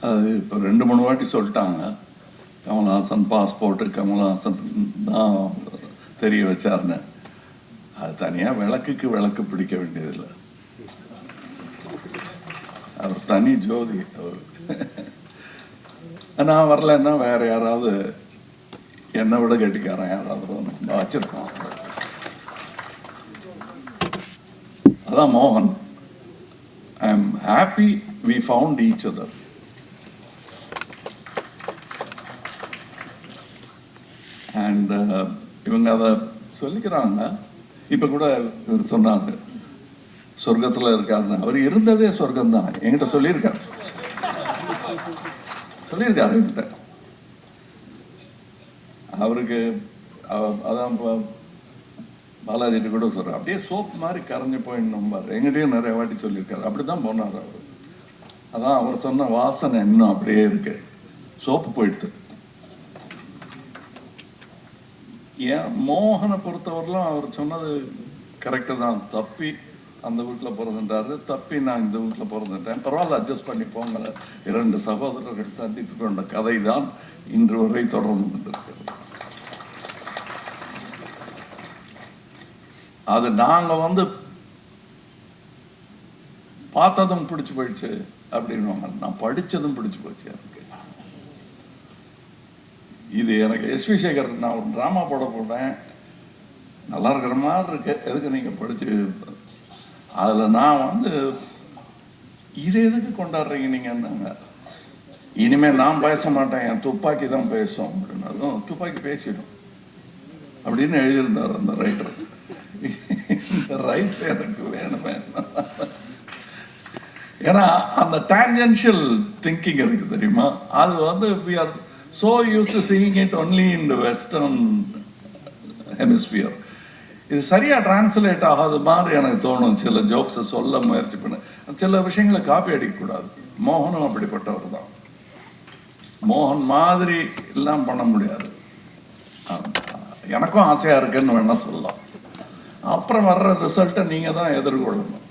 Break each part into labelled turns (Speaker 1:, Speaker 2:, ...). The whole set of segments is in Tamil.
Speaker 1: அது இப்போ 2-3 வாட்டி சொல்லிட்டாங்க. கமல்ஹாசன் பாஸ்போர்ட்டு கமல்ஹாசன் தான் தெரிய வச்சார்னு. அது தனியாக விளக்குக்கு விளக்கு பிடிக்க வேண்டியதில்லை. அவர் தனி ஜோதி. அவர் நான் வரலன்னா வேற யாராவது என்னை விட கட்டிக்காரன் யாராவது வச்சிருக்கோம். அதான் மோகன். I am happy we found each other. And இவங்க அதை சொல்லிக்கிறாங்க. இப்போ கூட இவர் சொன்னார் சொர்க்கத்தில் இருக்காருன்னு. அவர் இருந்ததே சொர்க்கம்தான். என்கிட்ட சொல்லியிருக்காரு என்கிட்ட. அவருக்கு அதான் பாலாஜிட்டு கூட சொல்கிறார், அப்படியே சோப் மாதிரி கரைஞ்சி போயிடணும் பாரு. எங்கிட்டையும் நிறைய வாட்டி சொல்லியிருக்காரு. அப்படி தான் போனார் அவர். அதான் அவர் சொன்ன வாசனை இன்னும் அப்படியே இருக்கு. சோப்பு போயிடுது. ஏன் மோகனை பொறுத்தவரையிலும் அவர் சொன்னது கரெக்டு தான். தப்பி அந்த வீட்டில் பிறந்துட்டாரு, தப்பி நான் இந்த வீட்டில் பிறந்துட்டேன், பரவாயில்ல அட்ஜஸ்ட் பண்ணி போங்க. 2 சகோதரர்கள் சந்தித்து கொண்ட கதை தான் இன்று வரை தொடர்ந்து கொண்டிருக்கிறது. அது நாங்கள் பார்த்ததும் பிடிச்சி போயிடுச்சு அப்படின்வாங்க. நான் படித்ததும் பிடிச்சி போச்சு எனக்கு. இது எனக்கு எஸ்வி சேகர், நான் ஒரு ட்ராமா போட போனேன், நல்லா இருக்கிற மாதிரி இருக்கு, எதுக்கு நீங்கள் படிச்சு, அதில் நான் இது எதுக்கு கொண்டாடுறீங்க நீங்கன்னாங்க. இனிமேல் நான் பேச மாட்டேன், என் துப்பாக்கி தான் பேசும் அப்படின்னாலும் துப்பாக்கி பேசிடும் அப்படின்னு எழுதியிருந்தார் அந்த ரைட்டர். இந்த ரைட் எனக்கு வேணுமே. ஏன்னா அந்த டான்ஜென்ஷியல் திங்கிங் இருக்கு தெரியுமா. அது we are so used to seeing it only in the western hemisphere. இது சரியா டிரான்ஸ்லேட் ஆகாத மாதிரி எனக்கு தோணும். சில ஜோக்ஸை சொல்ல முயற்சி பண்ண, சில விஷயங்களை காப்பி அடிக்கக்கூடாது. மோகனும் அப்படிப்பட்டவர் தான். மோகன் மாதிரி எல்லாம் பண்ண முடியாது. எனக்கும் ஆசையா இருக்குன்னு வேணா சொல்லலாம். அப்புறம் வர்ற ரிசல்ட்டை நீங்க தான் எதிர்கொள்ளணும்.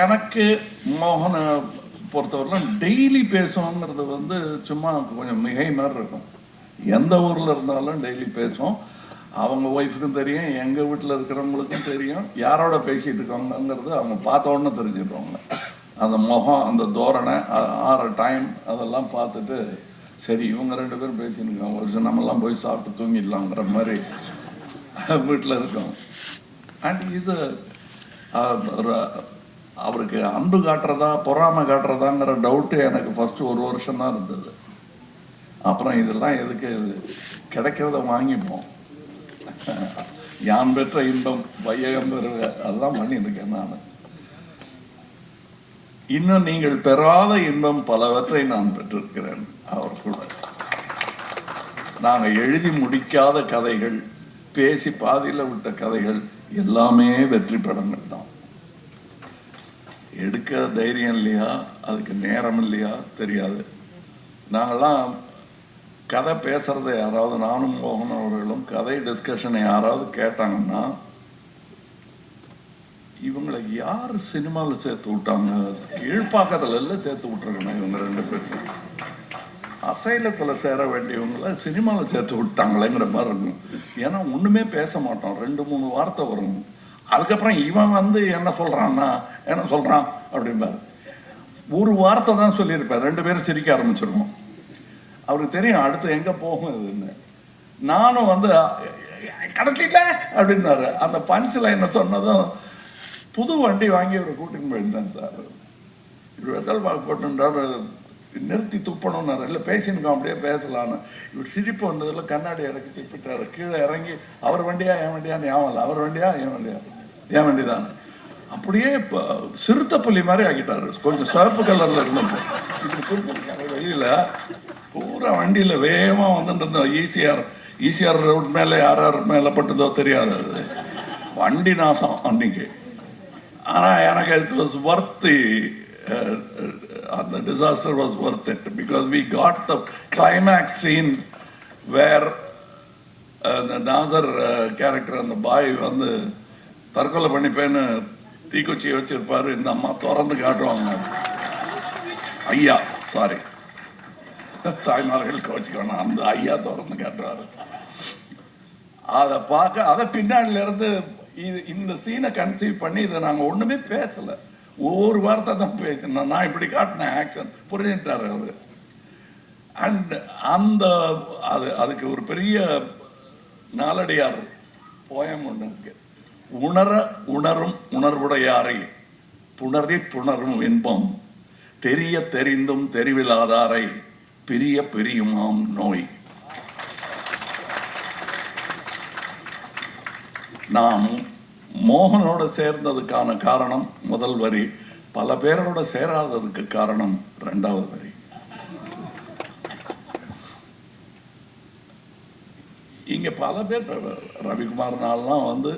Speaker 1: எனக்கு மோகனை பொறுத்தவரைலாம் டெய்லி பேசுவோங்கிறது சும்மா கொஞ்சம் மிகை மாதிரி இருக்கும். எந்த ஊரில் இருந்தாலும் டெய்லி பேசுவோம். அவங்க ஒய்ஃபுக்கும் தெரியும், எங்கள் வீட்டில் இருக்கிறவங்களுக்கும் தெரியும் யாரோட பேசிகிட்டு இருக்காங்கிறது அவங்க பார்த்த உடனே தெரிஞ்சுடுவாங்க. அந்த முகம், அந்த தோரணை, ஆற டைம் அதெல்லாம் பார்த்துட்டு சரி இவங்க 2 பேரும் பேசின்னு இருக்காங்க, ஒரு நம்மெல்லாம் போய் சாப்பிட்டு தூங்கிடலாங்கிற மாதிரி வீட்டில் இருக்கோம். அண்ட் இஸ் அவருக்கு அன்பு காட்டுறதா பொறாமை காட்டுறதாங்கிற டவுட்டு எனக்கு ஃபஸ்ட்டு 1 வருஷம் தான் இருந்தது. அப்புறம் இதெல்லாம் எதுக்கு, கிடைக்கிறத வாங்கிப்போம். யான் பெற்ற இன்பம் வையகம் பெறுக, அதுதான் பண்ணியிருக்கேன் நான். இன்னும் நீங்கள் பெறாத இன்பம் பலவற்றை நான் பெற்றிருக்கிறேன் அவர் கூட. நாங்கள் எழுதி முடிக்காத கதைகள், பேசி பாதியில் விட்ட கதைகள் எல்லாமே வெற்றி படங்கள் தான். எடுக்க தைரியம் இல்லையா, அதுக்கு நேரம் இல்லையா தெரியாது. நாங்கள்லாம் கதை பேசுகிறத யாராவது, நானும் மோகன் அவர்களும் கதை டிஸ்கஷனை யாராவது கேட்டாங்கன்னா, இவங்களை யார் சினிமாவில் சேர்த்து விட்டாங்க, கீழ்ப்பாக்கத்தில் எல்லாம் சேர்த்து விட்டுருக்கணும். இவங்க 2 பேரும் அசைலத்தில் சேர வேண்டியவங்கள சினிமாவில் சேர்த்து விட்டாங்களேங்கிற மாதிரி இருக்கும். ஏன்னா ஒன்றுமே பேச மாட்டோம், 2-3 வார்த்தை வரும். அதுக்கப்புறம் இவன் என்ன சொல்கிறான்னா என்ன சொல்கிறான் அப்படிம்பார். ஒரு வார்த்தை தான் சொல்லியிருப்பார், 2 பேரும் சிரிக்க ஆரம்பிச்சிருக்கோம். அவருக்கு தெரியும் அடுத்து எங்கே போகும் இதுன்னு. நானும் கடத்திட்ட அப்படின்னாரு. அந்த பஞ்சில் என்ன சொன்னதும் புது வண்டி வாங்கி அவரை கூட்டின்னு போயிருந்தேன் சார். 20 ரூபாய் போட்டுன்றார், நிறுத்தி துப்பணும்னாரு. இல்லை பேசினுக்கோம் அப்படியே பேசலான்னு. இவர் சிரிப்பு வந்ததில் கண்ணாடி இறக்கி திப்பிட்டாரு. கீழே இறங்கி அவர் வண்டியா என் வண்டியான்னு ஞாபகம் இல்லை, அவர் வண்டியா என் வண்டியா என் வண்டி தான். அப்படியே இப்போ சிறுத்தை புள்ளி மாதிரி ஆக்கிட்டாரு. கொஞ்சம் சிவப்பு கலரில் இருந்தப்போ இப்படி திருப்பிருக்காரு வெளியில். பூரா வண்டியில் வேகமாக வந்துட்டு இருந்தோம். ஈசிஆர் ரோட் மேலே யார் மேலே பட்டதோ தெரியாது, அது வண்டி நாசம் அன்னைக்கு. ஆனால் எனக்கு it was worth, the disaster was worth it because we got the climax scene where the Nazar character and the boy தற்கொலை பண்ணிப்பேன்னு தீக்குச்சியை வச்சிருப்பாரு, இந்த அம்மா திறந்து காட்டுவாங்க. ஐயா சாரி, தாய்மார்கள் கோச்சிக்கணும், அந்த ஐயா திறந்து காட்டுவாரு. அதை பார்க்க, அதை பின்னாடில இருந்து இந்த சீனை கன்சீவ் பண்ணி இதை நாங்கள் ஒண்ணுமே பேசல, ஒவ்வொரு வார்த்தை தான் பேசினோம். நான் இப்படி காட்டினேன், ஆக்ஷன் புரிஞ்சுட்டாரு அவரு. அண்ட் அந்த அதுக்கு ஒரு பெரிய நாலடியார் போயம் ஒன்று இருக்கு. உணர உணரும் உணர்வுடையாரை புணரி புணரும் இன்பம், தெரிய தெரிந்தும் தெரிவிலாதாரை பிரிய பிரியுமாம் நோய். நாம் மோகனோட சேர்ந்ததுக்கான காரணம் முதல் வரி, பல பேரோட சேராததுக்கு காரணம் இரண்டாவது வரி. இங்க பல பேர் ரவிக்குமார்னாலாம் வந்து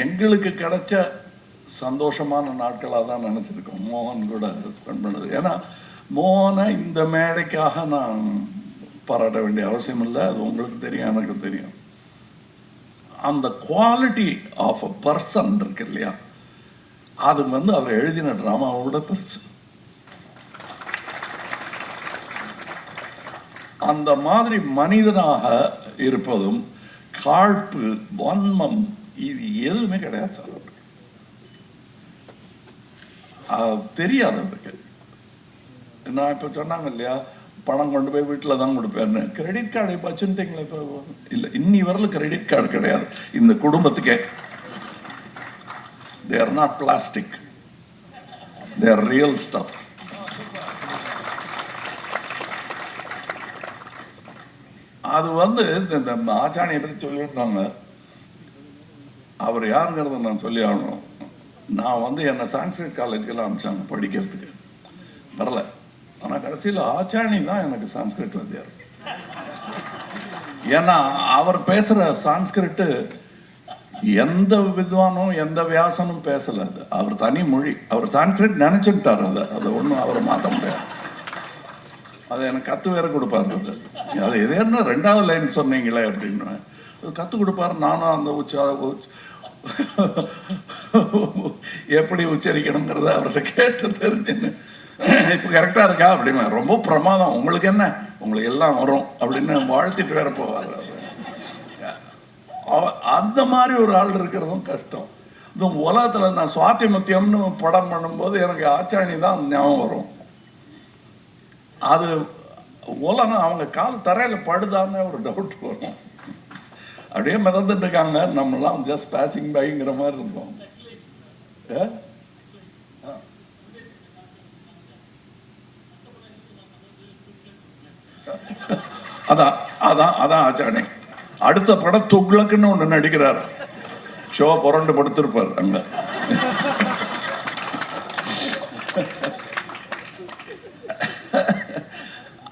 Speaker 1: எங்களுக்கு கிடைச்ச சந்தோஷமான நாட்களாக தான் நினைச்சிருக்கோம் மோகன் கூட ஸ்பெண்ட் பண்ணது. ஏன்னா மோகனை இந்த மேடைக்காக நான் பாராட்ட வேண்டிய அவசியம் இல்லை, அது உங்களுக்கு தெரியும், எனக்கு தெரியும். அந்த குவாலிட்டி ஆஃப் அ பர்சன் இருக்கு இல்லையா, அது வந்து அவர் எழுதின டிராமாவோட பெருசு. அந்த மாதிரி மனிதனாக இருப்பதும் காழ்ப்பு வன்மம் இது எதுவுமே கிடையாது சார் அவருக்கு. தெரியாது அவருக்கு. நான் இப்போ சொன்னாங்க இல்லையா, பணம் கொண்டு போய் வீட்டில் தான் கொடுப்பேன்னு. கிரெடிட் கார்டு இப்போ வச்சுட்டீங்களா? இப்போ இல்லை, இன்னி வரல கிரெடிட் கார்டு கிடையாது இந்த குடும்பத்துக்கே. They are not plastic, they are real stuff. அது வந்து இந்த ஆச்சாணியை பற்றி சொல்லியிருந்தாங்க. அவர் யாருங்கிறத நான் சொல்லி ஆகணும். நான் வந்து என்னை சான்ஸ்கிரிட் காலேஜுக்கெல்லாம் அனுப்பிச்சாங்க படிக்கிறதுக்கு, வரல. ஆனால் கடைசியில் ஆச்சாணி தான் எனக்கு சான்ஸ்கிரிட் வாத்தியார். ஏன்னா அவர் பேசுகிற சான்ஸ்கிரிட்டு எந்த வித்வானும் எந்த வியாசனும் பேசலை. அது அவர் தனி மொழி. அவர் சான்ஸ்கிரிட் நினைச்சுட்டார், அதை ஒன்றும் அவரை மாற்ற முடியாது. அதை எனக்கு கற்று வேற கொடுப்பாரு. அது எதே என்ன ரெண்டாவது லைன் சொன்னீங்களே அப்படின்னு கற்றுக் கொடுப்பாரு. நானும் அந்த எப்படி உச்சரிக்கணுங்கிறத அவர்கிட்ட கேட்டு தெரிஞ்சுன்னு இப்போ கரெக்டாக இருக்கா அப்படின்னா ரொம்ப பிரமாதம், உங்களுக்கு என்ன, உங்களுக்கு எல்லாம் வரும் அப்படின்னு வாழ்த்திட்டு வேற போவார். அந்த மாதிரி ஒரு ஆள் இருக்கிறதும் கஷ்டம். இந்த உலகத்தில் நான் சுவாத்திமுத்தியம்னு படம் பண்ணும்போது எனக்கு ஆச்சாணி தான் ஞாபகம் வரும். அது உலகம் அவங்க கால் தரையில் படுதான்னு ஒரு டவுட் வரும். அப்படியே மிதந்துட்டு இருக்காங்க, நம்மளாம் ஜஸ்ட் பாசிங் பைங்கிற மாதிரி இருந்தோம். அதான் அதான் அதான் ஆச்சாணி. அடுத்த படம் துக்ளக்குன்னு ஒன்று நடிக்கிறார், ஷோ புரண்டு படுத்திருப்பார் அங்க.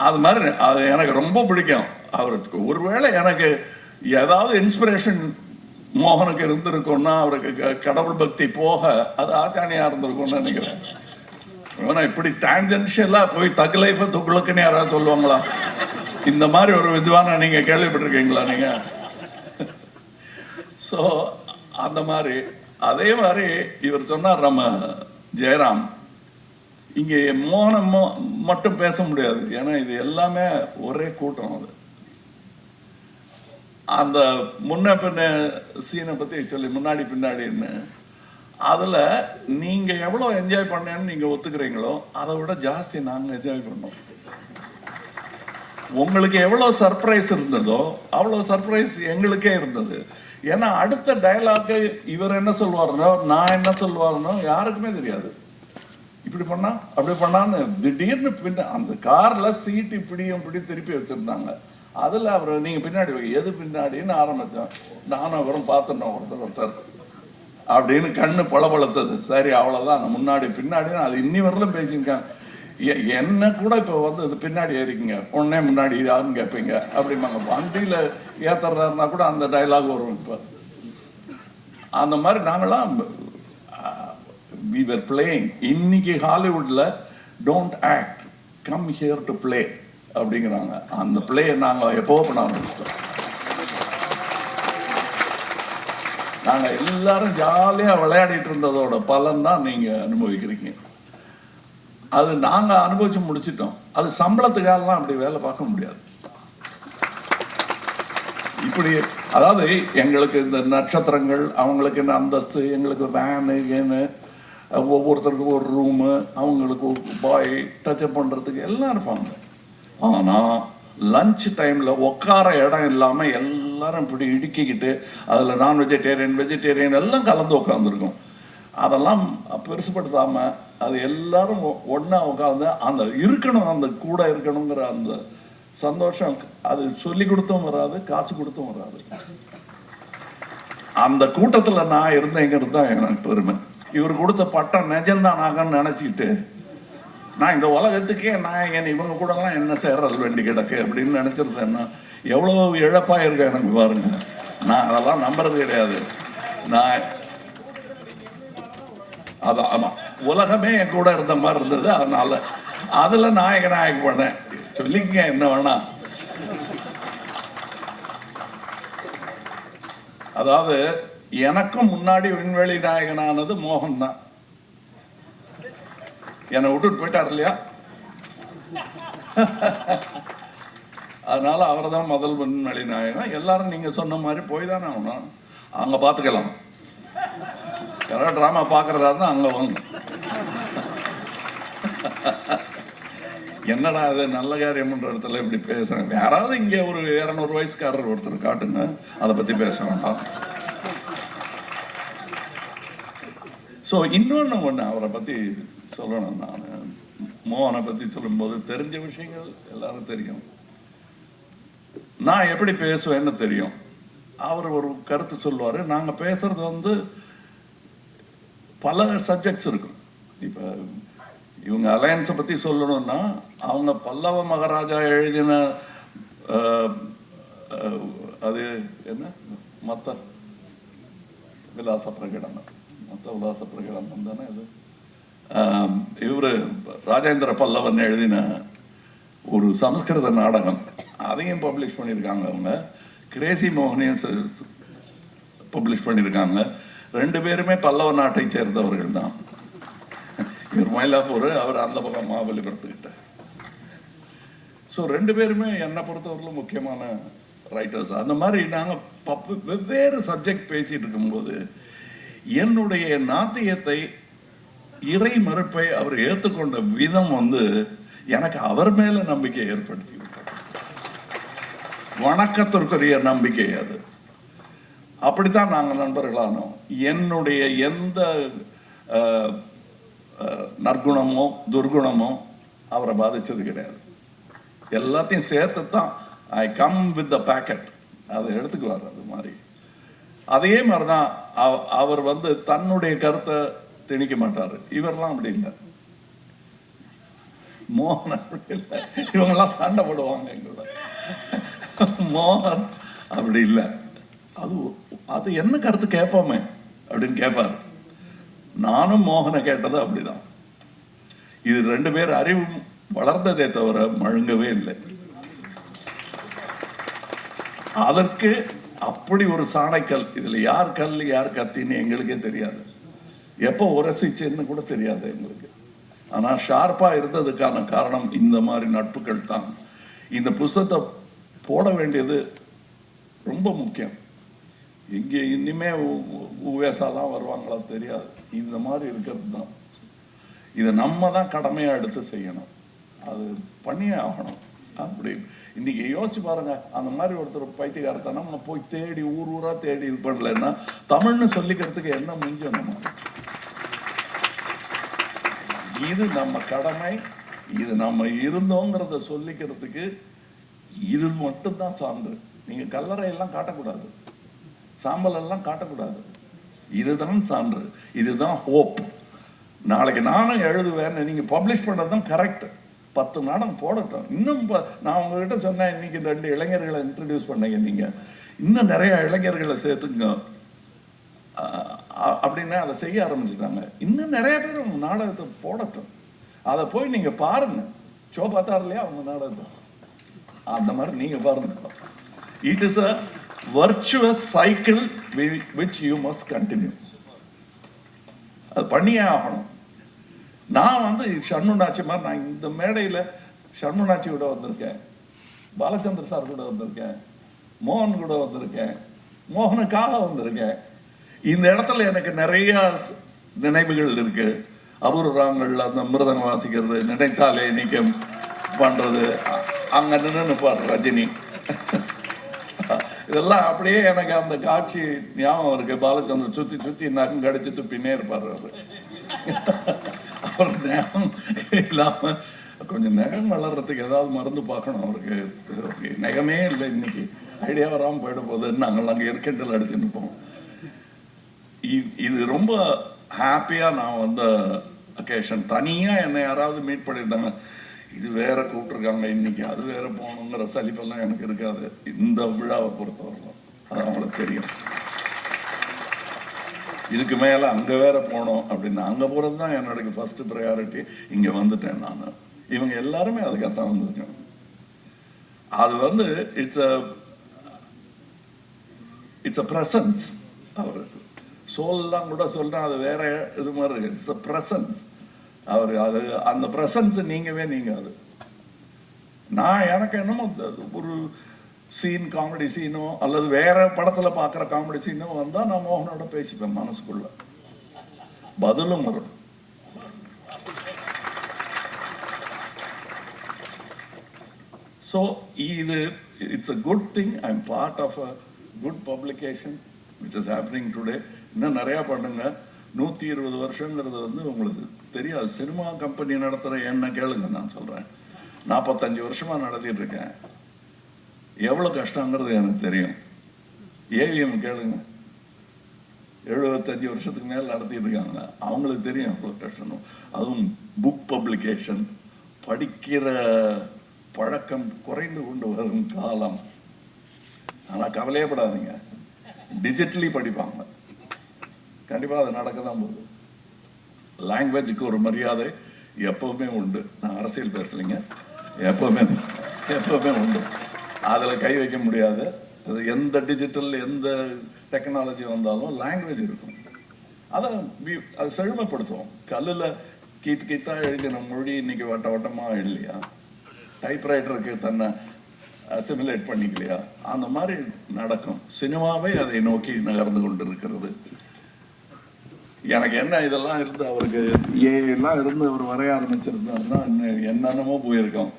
Speaker 1: அது மாதிரி அது எனக்கு ரொம்ப பிடிக்கும் அவருக்கு. ஒருவேளை எனக்கு ஏதாவது இன்ஸ்பிரேஷன் மோகனுக்கு இருந்திருக்கும்னா, அவருக்கு கடவுள் பக்தி போக அது ஆச்சாணியா இருந்திருக்கும்னு நினைக்கிறேன். ஏன்னா இப்படி டான்ஜென்ஷியலா போய் தக் லைஃபை துக்குளுக்குன்னு யாராவது சொல்லுவாங்களா? இந்த மாதிரி ஒரு வித்வான நீங்க கேள்விப்பட்டிருக்கீங்களா நீங்க? ஸோ அந்த மாதிரி அதே மாதிரி இவர் சொன்னார் நம்ம ஜெயராம், இங்கே மோகனம் மட்டும் பேச முடியாது, ஏன்னா இது எல்லாமே ஒரே கூட்டம். அது அந்த முன்ன பின்ன சீனை பற்றி சொல்லி முன்னாடி பின்னாடின்னு அதில் நீங்கள் எவ்வளோ என்ஜாய் பண்ணேன்னு நீங்கள் ஒத்துக்கிறீங்களோ அதை விட ஜாஸ்தி நாங்கள் என்ஜாய் பண்ணோம். உங்களுக்கு எவ்வளோ சர்ப்ரைஸ் இருந்ததோ அவ்வளோ சர்ப்ரைஸ் எங்களுக்கே இருந்தது. ஏன்னா அடுத்த டயலாக்கு இவர் என்ன சொல்லுவாருனோ நான் என்ன சொல்லுவாருனோ யாருக்குமே தெரியாது. இப்படி பண்ணா அப்படி பண்ணான்னு திடீர்னு பின்ன அந்த காரில் சீட்டு இப்படியும் இப்படி திருப்பி வச்சுருந்தாங்க. அதில் அவர் நீங்கள் பின்னாடி எது பின்னாடின்னு ஆரம்பித்தோம். நானும் அவரும் பார்த்துட்டோம் ஒருத்தர் அப்படின்னு கண்ணு பளபளத்தது. சரி அவ்வளோதான், முன்னாடி பின்னாடின்னு அது இன்னி வரலும் பேசியிருக்காங்க. என்ன கூட இப்போ வந்து இது பின்னாடி ஏறிக்குங்க, உடனே முன்னாடி யாருன்னு கேட்பீங்க அப்படிம்பாங்க. வண்டியில் ஏற்றுறதா இருந்தால் கூட அந்த டைலாக் வரும். இப்போ அந்த மாதிரி நாங்களாம் we were playing. இன்னைக்கு ஹாலிவுட்ல don't act, come here to play அப்படிங்கிறாங்க. அந்த பிளே நாங்கள் எப்போ பண்ண ஆரம்பிச்சிட்டோம். நாங்கள் எல்லாரும் ஜாலியாக விளையாடிட்டு இருந்ததோட பலன் தான் நீங்கள் அனுபவிக்கிறீங்க. அது நாங்கள் அனுபவிச்சு முடிச்சிட்டோம். அது சம்பளத்துக்காகலாம் அப்படி வேலை பார்க்க முடியாது. இப்படி அதாவது எங்களுக்கு இந்த நட்சத்திரங்கள், அவங்களுக்கு இந்த அந்தஸ்து, எங்களுக்கு வேனு கேனு, ஒவ்வொருத்தருக்கும் ஒரு ரூமு, அவங்களுக்கு பாய் டச்சப் பண்ணுறதுக்கு எல்லாம் இருப்பாங்க. ஆனால் லஞ்ச் டைமில் உட்கார இடம் இல்லாமல் எல்லாரும் இப்படி இடுக்கிக்கிட்டு அதில் நான் வெஜிடேரியன் வெஜிடேரியன் எல்லாம் கலந்து உட்காந்துருக்கும். அதெல்லாம் பெருசுப்படுத்தாமல் அது எல்லாரும் ஒன்றா உட்காந்து அந்த இருக்கணும், அந்த கூட இருக்கணுங்கிற அந்த சந்தோஷம், அது சொல்லி கொடுத்தும் வராது, காசு கொடுத்தும் வராது. அந்த கூட்டத்தில் நான் இருந்தேங்கிறது தான் எனக்கு பெருமை. இவர் கொடுத்த பட்டம் நிஜம்தான் ஆகன்னு நினச்சிக்கிட்டு நான் இந்த உலகத்துக்கே நான் இவங்க கூடலாம் என்ன சேரல் வேண்டி கிடக்கு அப்படின்னு நினச்சிருந்தேன்னா எவ்வளோ இழப்பாக இருக்கேன் எனக்கு பாருங்க. நான் அதெல்லாம் நம்புறது கிடையாது. நான் அதான் ஆமாம், உலகமே என் கூட இருந்த மாதிரி இருந்தது. அதனால அதில் நாயகன் பண்ணேன். சொல்லிக்கங்க என்ன வேணா. அதாவது எனக்கும் முன்னாடி விண்வெளி நாயகனானது மோகன் தான். என்னை விட்டுட்டு போயிட்டார் இல்லையா? அதனால அவர் தான் முதல் விண்வெளி நாயகன். எல்லாரும் நீங்க சொன்ன மாதிரி போய் தானே ஆகணும். அங்க பார்த்துக்கலாம். யாராவது ட்ராமா பார்க்கறதா இருந்தால் அங்கே வாங்க. என்னடா அது நல்ல காரியம் பண்ற இடத்துல இப்படி பேசுறாங்க. யாராவது இங்கே ஒரு 200 வயசுக்காரர் ஒருத்தர் காட்டுங்க, அதை பத்தி பேச வேண்டாம். ஸோ இன்னொன்று ஒன்று அவரை பற்றி சொல்லணும். நான் மோகனை பற்றி சொல்லும்போது தெரிஞ்ச விஷயங்கள் எல்லாரும் தெரியும். நான் எப்படி பேசுவேன்னு தெரியும். அவர் ஒரு கருத்து சொல்லுவார். நாங்கள் பேசுறது பல சப்ஜெக்ட்ஸ் இருக்கும். இப்போ இவங்க அலையன்ஸை பற்றி சொல்லணும்னா அவங்க பல்லவ மகாராஜா எழுதின அது என்ன மத்த விலாச பிரகடனம், மொத்த விலாச பிரகடனம் தானே அது. இவர் ராஜேந்திர பல்லவன் எழுதின ஒரு சமஸ்கிருத நாடகம், அதையும் பப்ளிஷ் பண்ணியிருக்காங்க. அவங்க கிரேசி மோகனையும் பப்ளிஷ் பண்ணியிருக்காங்க. 2 பேருமே பல்லவ நாட்டை சேர்ந்தவர்கள் தான். இவர் மயிலாப்பூர், அவர் அந்த பக்கம் மகாபலிபுரத்துக்கிட்ட. ஸோ 2 பேருமே என்னை பொறுத்தவரையிலும் முக்கியமான ரைட்டர்ஸ். அந்த மாதிரி நாங்கள் வெவ்வேறு சப்ஜெக்ட் பேசிட்டு இருக்கும்போது என்னுடைய நாத்தியத்தை, இறை மறுப்பை அவர் ஏற்றுக்கொண்ட விதம் எனக்கு அவர் மேல நம்பிக்கை ஏற்படுத்தி விட்டது. வணக்கத்திற்குரிய நம்பிக்கை அது. அப்படித்தான் நாங்கள் நண்பர்களானோம். என்னுடைய எந்த நற்குணமோ துர்குணமோ அவரை பாதிச்சது கிடையாது. எல்லாத்தையும் சேர்த்து தான் I come with the packet, அதை எடுத்துக்குவார். அது மாதிரி அதே மாதிரிதான் அவர் தன்னுடைய கருத்தை திணிக்க மாட்டார். இவரெல்லாம் அப்படி இல்லை. மோகன் அப்படி இல்லை. இவங்கெல்லாம் சண்டை போடுவாங்க எங்களோட. மோகன் அப்படி இல்லை. அது என்ன கருத்து கேட்போமே அப்படின்னு கேட்பார். நானும் மோகனை கேட்டது அப்படிதான். இது 2 பேர் அறிவு வளர்ந்ததே தவிர மழுங்கவே இல்லை. அதற்கு அப்படி ஒரு சாணைக்கல். இதுல யார் கல் யார் கத்தின்னு எங்களுக்கே தெரியாது. எப்போ உரசிச்சுன்னு கூட தெரியாது எங்களுக்கு. ஆனா ஷார்ப்பா இருந்ததுக்கான காரணம் இந்த மாதிரி நட்புகள் தான். இந்த புஸ்தகத்தை போட வேண்டியது ரொம்ப முக்கியம். இங்கே இனிமே உவேசாலாம் வருவாங்களா தெரியாது. இந்த மாதிரி இருக்கிறது தான். இதை நம்ம தான் கடமையாக எடுத்து செய்யணும். அது பண்ணியே ஆகணும். அப்படி இன்னைக்கு யோசிச்சு பாருங்க. அந்த மாதிரி ஒருத்தர் பைத்தியகாரத்தை நம்ம போய் தேடி ஊர் ஊரா தேடி இது பண்ணலன்னா தமிழ்னு சொல்லிக்கிறதுக்கு என்ன மிஞ்சம்? நம்ம இது நம்ம கடமை. இது நம்ம இருந்தோங்கிறத சொல்லிக்கிறதுக்கு இது மட்டும்தான் சான்று. நீங்க கல்லறை எல்லாம் காட்டக்கூடாது, சாம்பல் எல்லாம் காட்டக்கூடாது. இதுதான் சான்று, இதுதான் ஹோப். நாளைக்கு நானும் எழுதுவேன், நீங்க பப்ளிஷ் பண்றதுதான் கரெக்ட். 10 நாடகம் போடட்டும். இன்னும் நான் உங்ககிட்ட சொன்னேன், இன்னைக்கு 2 இளைஞர்களை இன்ட்ரடியூஸ் பண்ணீங்க. நீங்க இன்னும் நிறைய இளைஞர்களை சேர்த்துங்க அப்படின்னா அதை செய்ய ஆரம்பிச்சுட்டாங்க. இன்னும் நிறைய பேர் நாடகத்தை போடட்டும். அதை போய் நீங்க பாருங்க. ஷோ பார்த்தா இல்லையா அவங்க நாடகத்தை, அந்த மாதிரி நீங்க பாருங்க. It is a virtuous cycle which you must continue. அது பண்ணியே ஆகணும். நான் வந்து ஷண்முனாச்சி மாதிரி நான் இந்த மேடையில் ஷண்முனாச்சி கூட வந்திருக்கேன், பாலச்சந்திர சார் கூட வந்திருக்கேன், மோகன் கூட வந்திருக்கேன், மோகனுக்காக வந்திருக்கேன். இந்த இடத்துல எனக்கு நிறைய நினைவுகள் இருக்கு. அபூர்வங்கள், அந்த மிருதங்க வாசிக்கிறது, நினைத்தாலே நீக்கம் பண்றது, அங்க நின்று பாடுற ரஜினி, இதெல்லாம் அப்படியே எனக்கு அந்த காட்சி ஞாபகம் இருக்கு. பாலச்சந்திரன் சுத்தி சுத்தி நகம் கடிச்சு துப்பினே இருப்பாரு. அவர் நகம் இல்லாம கொஞ்சம் நகம் வளர்றதுக்கு ஏதாவது மருந்து பார்க்கணும் அவருக்கு. நகமே இல்லை, இன்னைக்கு ஐடியா வராமல் போயிட போகுது. நாங்கள் அங்கே இருக்கின்றல் அடிச்சுட்டு இருப்போம். இது ரொம்ப ஹாப்பியா நான் வந்த அக்கேஷன். தனியா என்னை யாராவது மீட் பண்ணியிருந்தாங்க, இது வேற கூப்பிட்டுருக்காங்க இன்னைக்கு, அது வேற போகணுங்கிற சலிப்பெல்லாம் எனக்கு இருக்காது இந்த விழாவை பொறுத்தவரைக்கும். அது அவங்களுக்கு தெரியும். இதுக்கு மேல அங்க வேற போனோம் அப்படின்னு அங்க போறது தான் என்னோட ஃபர்ஸ்ட் ப்ரையாரிட்டி. இங்க வந்துட்டேன் நான். இவங்க எல்லாருமே அதுக்காகத்தான் வந்திருக்கேன். அது வந்து இட்ஸ் அ பிரசன்ஸ். அவர் சோல்லாம் கூட சொல்றேன், அது வேற இது மாதிரி இருக்கு. It's a presence. அவர் அது அந்த பிரசன்ஸ் நீங்கவே நீங்காது. நான் எனக்கு என்னமோ ஒரு சீன், காமெடி சீனோ அல்லது வேற படத்துல பாக்குற காமெடி சீனோ வந்தா நான் மோகனோட பேசிப்பேன் மனசுக்குள்ள, பதிலும் வரும். ஸோ இது it's a good thing. I am part of a good publication which is happening today. இன்னும் நிறையா பண்ணுங்க. 120 வருஷங்கிறது வந்து உங்களுக்கு தெரியாது. சினிமா கம்பெனி நடத்துகிற என்ன கேளுங்க, நான் சொல்கிறேன். 45 வருஷமாக நடத்திட்டு இருக்கேன். எவ்வளோ கஷ்டங்கிறது எனக்கு தெரியும். ஏவிஎம் கேளுங்க, 75 வருஷத்துக்கு மேலே நடத்திட்டு இருக்காங்க. அவங்களுக்கு தெரியும் எவ்வளோ கஷ்டம். அதுவும் புக் பப்ளிகேஷன், படிக்கிற பழக்கம் குறைந்து கொண்டு வரும் காலம். ஆனால் கவலையப்படாதீங்க, டிஜிட்டலி படிப்பாங்க. கண்டிப்பாக அது நடக்க தான் போகுது. லாங்குவேஜுக்கு ஒரு மரியாதை எப்பவுமே உண்டு. நான் அரசியல் பேசலைங்க, எப்பவுமே உண்டு. அதில் கை வைக்க முடியாது. அது எந்த டிஜிட்டல் எந்த டெக்னாலஜி வந்தாலும் லாங்குவேஜ் இருக்கும். அதை அது செழுமைப்படுத்துவோம். கல்லில் கீத்தா எழுதின மொழி இன்னைக்கு வட்ட வட்டமாக இல்லையா? டைப்ரைட்டருக்கு தன்னை அசிமுலேட் பண்ணிக்கலையா? அந்த மாதிரி நடக்கும். சினிமாவே அதை நோக்கி நகர்ந்து கொண்டு இருக்கிறது. எனக்கு என்ன இதெல்லாம் இருந்து அவருக்கு எல்லாம் இருந்து அவர் வரைய ஆரம்பிச்சிருந்தா என்னென்னமோ போயிருக்கோம்.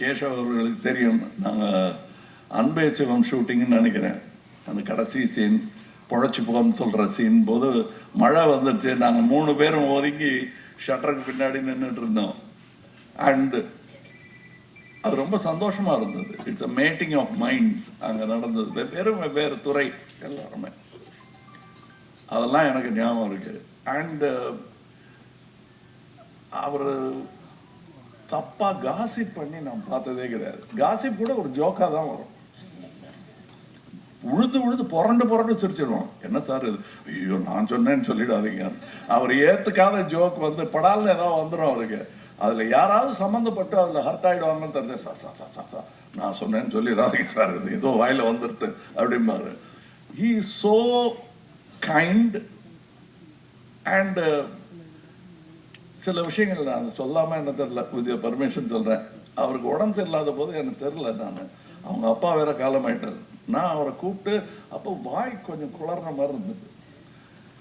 Speaker 1: கேஷவ் அவர்களுக்கு தெரியும். நாங்கள் அன்பே சிவம் ஷூட்டிங்னு நினைக்கிறேன். அந்த கடைசி சீன், பொழைச்சி போன்னு சொல்கிற சீன் போது மழை வந்துடுச்சு. நாங்கள் 3 பேரும் ஒதுங்கி ஷட்டருக்கு பின்னாடி நின்றுட்டு இருந்தோம். அண்டு அது ரொம்ப சந்தோஷமாக இருந்தது. It's a meeting of minds அங்கே நடந்தது. வெவ்வேறு துறை எல்லாருமே. அதெல்லாம் எனக்கு ஞாபகம் இருக்கு. அண்ட் அவர் தப்பா காசிப் பண்ணி நான் பார்த்ததே கிடையாது. காசிப் கூட ஒரு ஜோக்கா தான் வரும். உழுது புரண்டு சிரிச்சிடுவோம். என்ன சார் இது, ஐயோ நான் சொன்னேன்னு சொல்லிடாதீங்க. அவர் ஏத்துக்காத ஜோக் வந்து படால்னு ஏதாவது வந்துடும் அவருக்கு. அதுல யாராவது சம்மந்தப்பட்டு அதுல ஹர்ட் ஆயிடுவாங்கன்னு தெரிஞ்ச, சார் நான் சொன்னேன்னு சொல்லிடாதீங்க சார், இது ஏதோ வாயில வந்துடுது அப்படிம்பாரு. He is so kind. And சில விஷயங்கள் நான் சொல்லாம என்ன தெரியல, வித் பர்மிஷன் சொல்றேன். அவருக்கு உடம்பு சரியில்லாத போது எனக்கு தெரியல. அவங்க அப்பா வேற காலமாயிட்டார். நான் அவரை கூப்பிட்டு அப்போ வாய் கொஞ்சம் குளர்ற மாதிரி இருந்தது.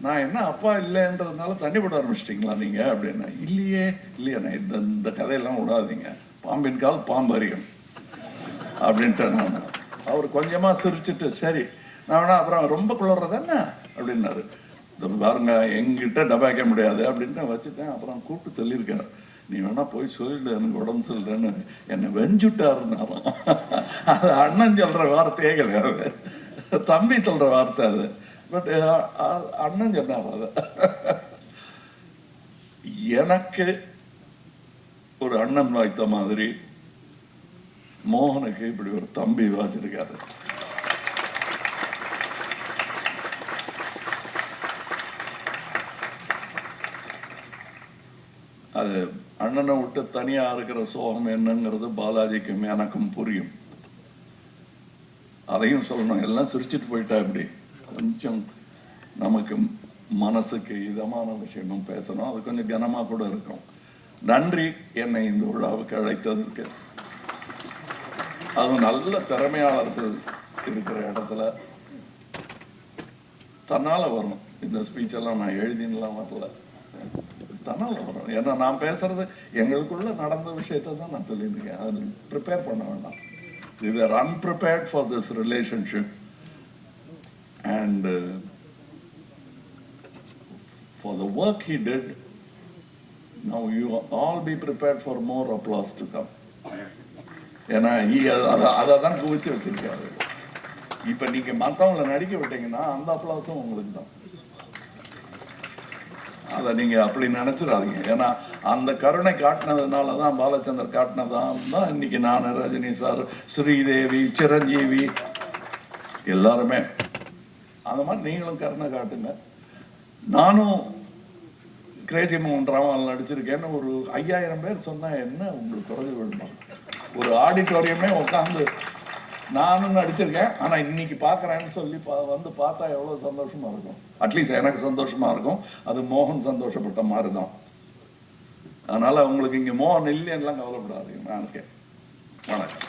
Speaker 1: நான் என்ன அப்பா இல்லைன்றதுனால தண்ணி போட ஆரம்பிச்சிட்டிங்களா நீங்க அப்படின்னா, இல்லையே நான் இந்த கதையெல்லாம் விடாதீங்க, பாம்பின் கால் பாம்பரியம் அப்படின்ட்டு நான். அவர் கொஞ்சமா சிரிச்சுட்டு சரி நான் வேணா அப்புறம் ரொம்ப குளர்றது என்ன அப்படின்னாரு. பாருங்க எங்கிட்ட டபாய்க்க முடியாது அப்படின்ட்டு வச்சுட்டேன். அப்புறம் கூப்பிட்டு சொல்லியிருக்காரு, நீ வேணா போய் சொல்லிடு எனக்கு உடம்பு சொல்றேன்னு. என்னை வெஞ்சுட்டாருன்னாலும் அது அண்ணன் சொல்ற வார்த்தையே கிடையாது, தம்பி சொல்ற வார்த்தை அது. பட் அண்ணன் சொன்னார் அது. எனக்கு ஒரு அண்ணன் வாய்த்த மாதிரி மோகனுக்கு இப்படி ஒரு தம்பி வாச்சிருக்காரு. அது அண்ணனை விட்டு தனியா இருக்கிற சோகம் என்னங்கிறது பாலாஜிக்கும் எனக்கும் புரியும். அதையும் சொல்லணும். எல்லாம் சிரிச்சிட்டு போயிட்டா இப்படி கொஞ்சம் நமக்கு மனசுக்கு இதமான விஷயமும் பேசணும். அது கொஞ்சம் கனமாக கூட இருக்கும். நன்றி என்னை இந்த விழாவுக்கு அழைத்ததற்கு. அதுவும் நல்ல திறமையாளர்கள் இருக்கிற இடத்துல தன்னால் வரும். இந்த ஸ்பீச்செல்லாம் நான் எழுதினலாம் வரல, தன்னால் வரும். ஏன்னா நான் பேசுறது எங்களுக்குள்ள நடந்த விஷயத்தை தான் நான் சொல்லியிருக்கேன். அது ப்ரிப்பேர் பண்ண வேண்டாம். We were unprepared for this relationship and for the work he did. Now you all be prepared for more applause to come. ஏன்னா அதை தான் குவிச்சு வச்சிருக்காரு. இப்போ நீங்கள் மற்றவங்களை நடிக்க விட்டீங்கன்னா அந்த அப்ளாஸும் உங்களுக்கு தான். அதை நீங்கள் அப்படி நினச்சிடாதீங்க. ஏன்னா அந்த கருணை காட்டினதுனால தான், பாலச்சந்தர் காட்டினதான் தான் இன்னைக்கு நான், ரஜினி சார், ஸ்ரீதேவி, சிரஞ்சீவி எல்லாருமே அந்த மாதிரி நீங்களும் கருணை காட்டுங்க. நானும் கிரேசி மோகன் டிராமாவில் நடிச்சிருக்கேன்னு ஒரு 5000 பேர் சொன்னால் என்ன உங்களுக்கு குறைஞ்சு விடணும். ஒரு ஆடிட்டோரியமே உட்காந்து நானும் நடிச்சிருக்கேன். ஆனால் இன்னைக்கு பார்க்குறேன்னு சொல்லி வந்து பார்த்தா எவ்வளோ சந்தோஷமா இருக்கும். அட்லீஸ்ட் எனக்கு சந்தோஷமா இருக்கும். அது மோகன் சந்தோஷப்பட்ட மாதிரி தான். அதனால உங்களுக்கு இங்கே மோகன் இல்லைன்னுலாம் கவலைப்படாதீங்க. நான் இருக்கேன். வணக்கம்.